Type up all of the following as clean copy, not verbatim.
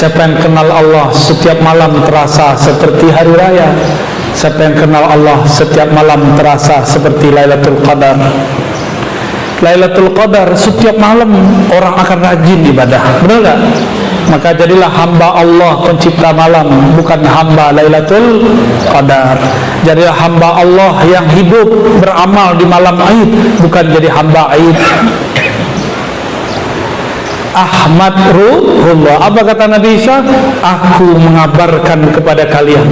Siapa yang kenal Allah setiap malam terasa seperti hari raya. Siapa yang kenal Allah setiap malam terasa seperti Lailatul Qadar. Lailatul Qadar setiap malam orang akan rajin ibadah, benar gak? Maka jadilah hamba Allah pencipta malam, bukan hamba Lailatul Qadar. Jadilah hamba Allah yang hidup beramal di malam Aid, bukan jadi hamba Aid. Ahmad Ruhullah. Apa kata Nabi Isa? Aku mengabarkan kepada kalian.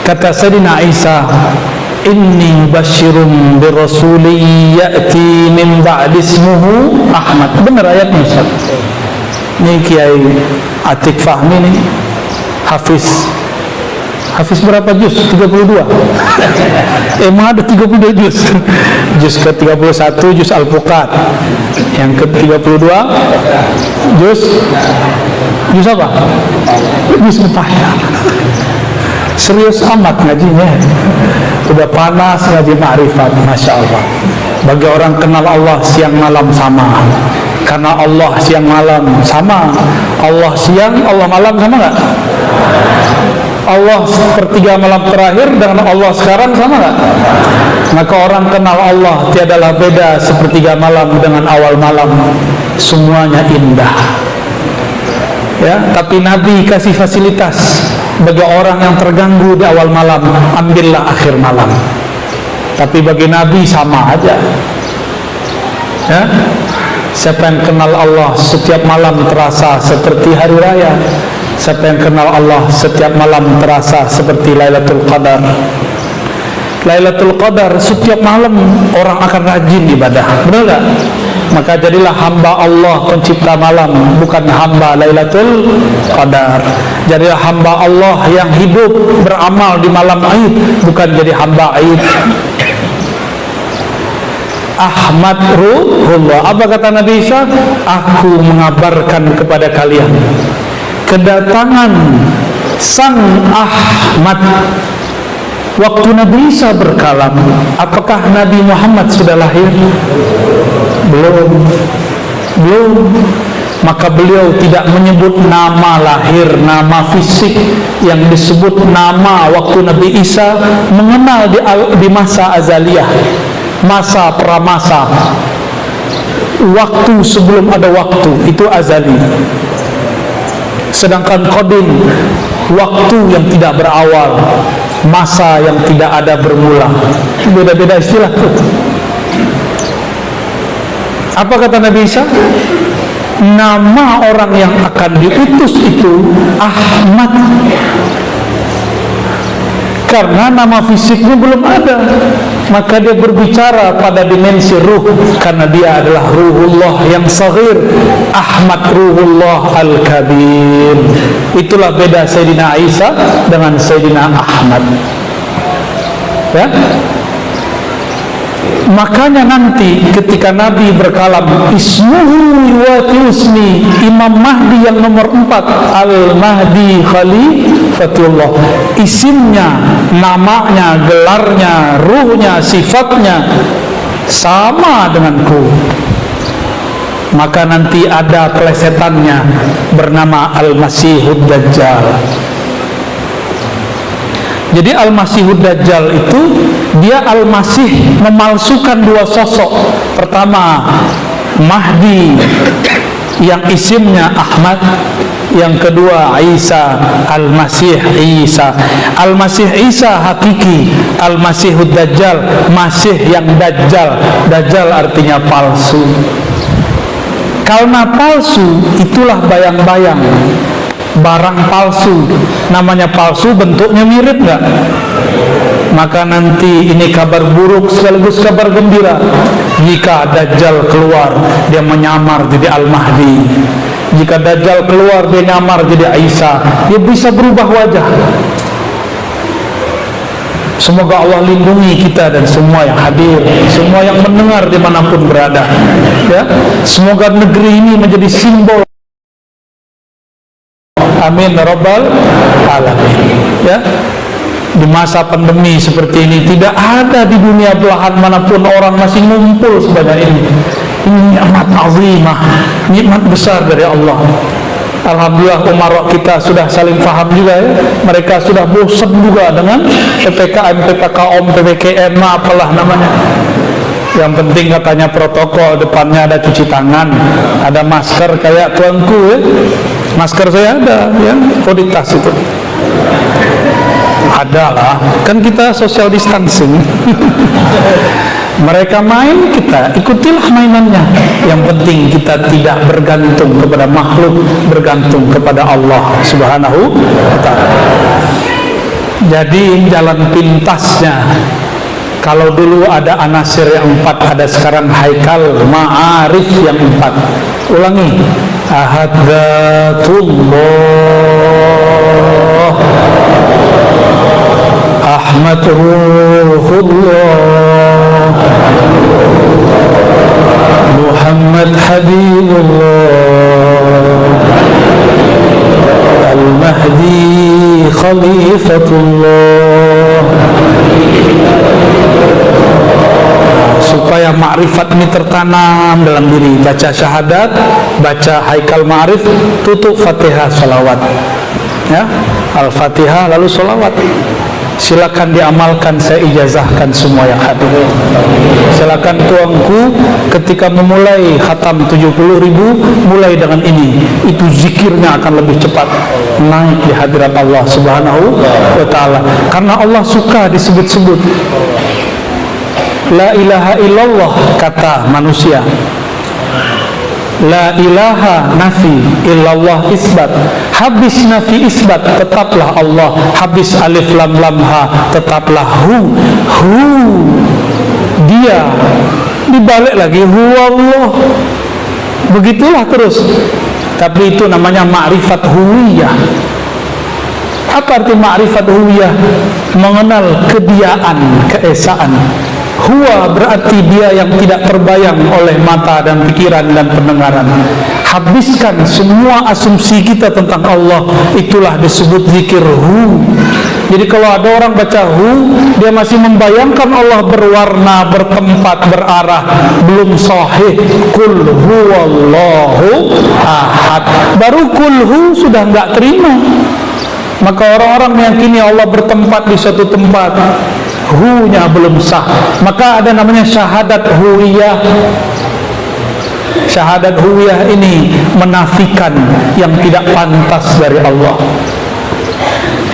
Kata Sayyidina Isa, inni basyirum birasuli ya'ti min ba'di ismuhu Ahmad. Benar ayatnya Ustaz. Ini Kiai Atik Fahmi nih, Hafiz berapa juz? 32. Emang ada 32 juz. Juz ke-31 juz Al-Fuqat. Yang ke-32 juz apa? Juz Mutahya. Serius amat ngajinya. Udah panas ngaji ma'rifat, Masya Allah. Bagi orang kenal Allah siang malam sama. Karena Allah siang malam sama. Allah siang, Allah malam sama gak? Allah sepertiga malam terakhir dengan Allah sekarang sama gak? Maka orang kenal Allah tiadalah beda sepertiga malam dengan awal malam. Semuanya indah. Ya, tapi Nabi kasih fasilitas bagi orang yang terganggu di awal malam, ambillah akhir malam. Tapi bagi Nabi sama aja. Ya, siapa yang kenal Allah setiap malam terasa seperti hari raya. Siapa yang kenal Allah setiap malam terasa seperti Lailatul Qadar. Lailatul Qadar setiap malam orang akan rajin ibadah, benar gak? Maka jadilah hamba Allah pencipta malam, bukan hamba Lailatul Qadar. Jadilah hamba Allah yang hidup beramal di malam Aid, bukan jadi hamba Aid. Ahmad Ruhullah. Apa kata Nabi Isa? Aku mengabarkan kepada kalian kedatangan Sang Ahmad. Waktu Nabi Isa berkalam, apakah Nabi Muhammad sudah lahir? Belum. Maka beliau tidak menyebut nama lahir, nama fisik. Yang disebut nama waktu Nabi Isa mengenal di masa azaliyah, masa pramasa, waktu sebelum ada waktu, itu azali. Sedangkan qadim, waktu yang tidak berawal, masa yang tidak ada bermula. Beda-beda istilah tuh. Apa kata Nabi Isa? Nama orang yang akan diutus itu Ahmad. Karena nama fisiknya belum ada, maka dia berbicara pada dimensi ruh, karena dia adalah Ruhullah yang saghir. Ahmad Ruhullah Al-Kabir. Itulah beda Sayyidina Isa dengan Sayyidina Ahmad. Ya. Makanya nanti ketika Nabi berkalam, ismuhu yuwati usmi, Imam Mahdi yang nomor 4, Al-Mahdi Khalifatullah, isimnya, namanya, gelarnya, ruhnya, sifatnya sama denganku. Maka nanti ada pelesetannya bernama Al-Masihud Dajjal. Jadi Al-Masihud Dajjal itu, dia Al-Masih memalsukan dua sosok. Pertama, Mahdi yang isimnya Ahmad. Yang kedua, Isa, Al-Masih Isa. Al-Masih Isa hakiki, Al-Masihud Dajjal, Masih yang Dajjal. Dajjal artinya palsu. Karena palsu, itulah bayang-bayang. Barang palsu, namanya palsu, bentuknya mirip nggak? Maka nanti ini kabar buruk sekaligus kabar gembira. Jika Dajjal keluar, dia menyamar jadi Al-Mahdi. Jika Dajjal keluar, dia nyamar jadi Isa. Dia bisa berubah wajah. Semoga Allah lindungi kita dan semua yang hadir, semua yang mendengar dimanapun berada. Ya, semoga negeri ini menjadi simbol. Amin Rabbal Alamin. Ya, Di masa pandemi seperti ini, tidak ada di dunia belahan manapun orang masih ngumpul sebanyak ini. Ini nikmat azimah, nikmat besar dari Allah. Alhamdulillah umarok kita sudah saling faham juga ya. Mereka sudah bosan juga dengan PPKM, PPKOM, PPKM, apalah namanya. Yang penting katanya protokol, depannya ada cuci tangan, ada masker kayak tuanku ya. Masker saya ada ya, di tas itu. Ada lah, kan kita social distancing. Mereka main, kita ikutilah mainannya. Yang penting kita tidak bergantung kepada makhluk, bergantung kepada Allah Subhanahu wa ta'ala. Jadi jalan pintasnya, kalau dulu ada anasir yang 4, ada sekarang haikal ma'arif yang 4. Ulangi. Ahadzatullah, Ahmad Ruhullah, Muhammad Habibullah, Al-Mahdi Khalifatullah. Supaya ma'rifat ini tertanam dalam diri, baca syahadat, baca haikal ma'rif, tutup Fatihah, salawat ya, Al-Fatihah lalu salawat. Silakan diamalkan, saya ijazahkan semua yang hadir. Silakan tuanku ketika memulai khatam 70.000, mulai dengan ini, itu zikirnya akan lebih cepat naik di hadirat Allah Subhanahu wa ta'ala. Karena Allah suka disebut-sebut. La ilaha illallah kata manusia, la ilaha nafi, illallah isbat. Habis nafi isbat, tetaplah Allah. Habis alif lam lam ha, tetaplah hu. Dia. Dibalik lagi huwallah. Begitulah terus. Tapi itu namanya ma'rifat huwiyah. Apa arti ma'rifat huwiyah? Mengenal kediaan, keesaan. Huwa berarti dia yang tidak terbayang oleh mata dan pikiran dan pendengaran. Habiskan semua asumsi kita tentang Allah, itulah disebut zikir hu. Jadi kalau ada orang baca hu, dia masih membayangkan Allah berwarna, bertempat, berarah, belum sahih. Kul huwallahu ahad. Baru kul hu sudah enggak terima. Maka orang-orang meyakini Allah bertempat di suatu tempat, hu-nya belum sah. Maka ada namanya syahadat huwiyah. Syahadat huwiyah ini menafikan yang tidak pantas dari Allah.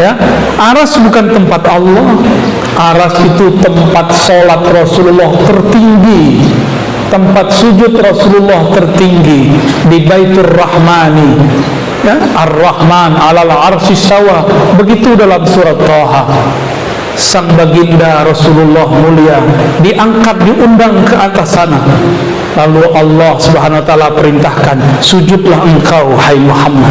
Ya, aras bukan tempat Allah. Aras itu tempat sholat Rasulullah tertinggi, tempat sujud Rasulullah tertinggi di Baitur Rahmani. Ya, Ar-Rahman alal arsy sawa. Begitu dalam surat Thaha. Sang baginda Rasulullah mulia diangkat, diundang ke atas sana. Lalu Allah Subhanahu wa ta'ala perintahkan, sujudlah engkau hai Muhammad.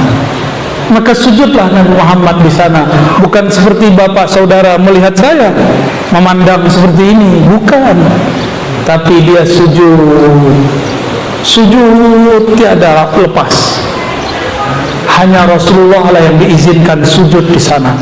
Maka sujudlah Nabi Muhammad di sana. Bukan seperti bapak saudara melihat saya memandang seperti ini, bukan. Tapi dia sujud. Sujud tiada lepas. Hanya Rasulullah lah yang diizinkan sujud di sana.